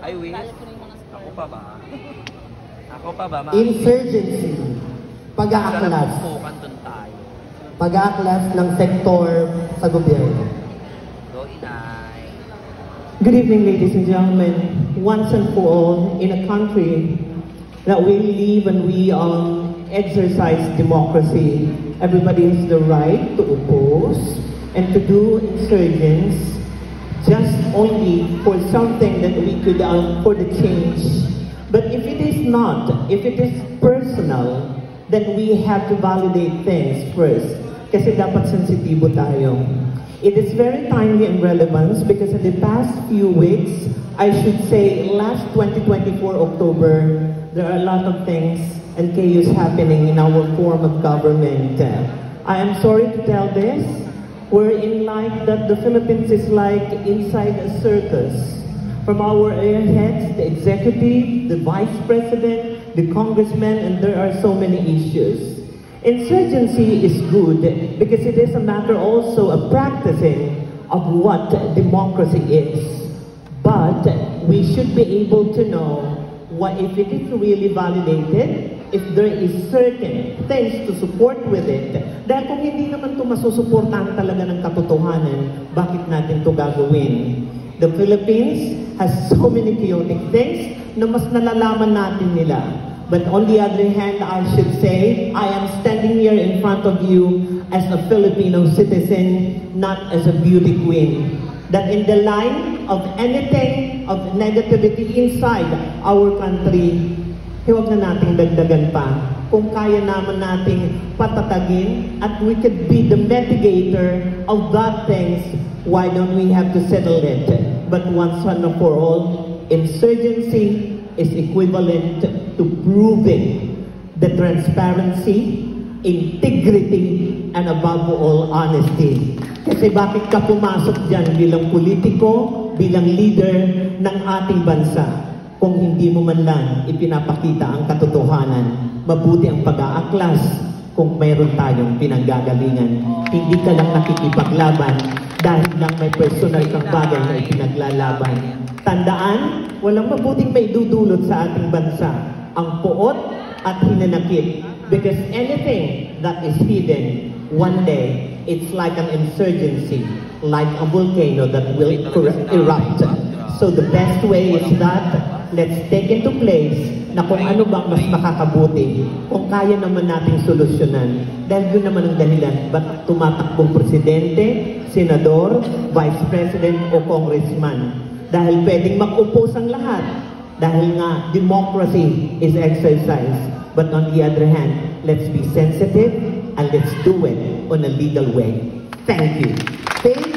I wish. Ako pa ba? Ako pa ba? Insurgency. Pag-aaklas. Pag-aaklas ng sektor sa gobyerno. Go, Inay. Good evening, ladies and gentlemen. Once and for all, in a country that we live and we exercise democracy, everybody has the right to oppose and to do insurgents just only for something that we could, for the change. But if it is not, if it is personal, then we have to validate things first. Kasi dapat sensitibo tayo. It is very timely and relevant because in the past few weeks, I should say last 2024 October, there are a lot of things and chaos happening in our form of government. I am sorry to tell this, we're in like that the Philippines is like inside a circus. From our airheads, the executive, the vice president, the congressmen, and there are so many issues. Insurgency is good because it is a matter also of practicing of what democracy is. But we should be able to know what if it is really validated, if there is certain things to support with it. Dahil kung hindi naman ito masusuportahan talaga ng katotohanan, bakit natin ito gagawin? The Philippines has so many chaotic things na mas nalalaman natin nila. But on the other hand, I should say, I am standing here in front of you as a Filipino citizen, not as a beauty queen. That in the line of anything of negativity inside our country, huwag na nating dagdagan pa. Kung kaya naman nating patatagin at we could be the mitigator of bad things, why don't we have to settle it? But once and for all, insurgency is equivalent to proving the transparency, integrity, and above all, honesty. Kasi bakit ka pumasok dyan bilang politiko, bilang leader ng ating bansa, kung hindi mo man lang ipinapakita ang katotohanan? Mabuti ang pag-aaklas kung mayroon tayong pinanggagalingan. Hindi ka lang nakikipaglaban dahil lang may personal kang bagay na ipinaglalaban. Tandaan, walang mabuting may dudulot sa ating bansa, ang puot at hinanakit. Because anything that is hidden, one day, it's like an insurgency, like a volcano that will erupt. So the best way is that, let's take into place na kung ano bang mas makakabuti, kung kaya naman nating solusyonan. Dahil yun naman ang dahilan, ba't tumatakbong presidente, senador, vice president o congressman? Dahil pwedeng mag-oppose ang lahat. Dahil nga, democracy is exercised. But on the other hand, let's be sensitive and let's do it on a legal way. Thank you.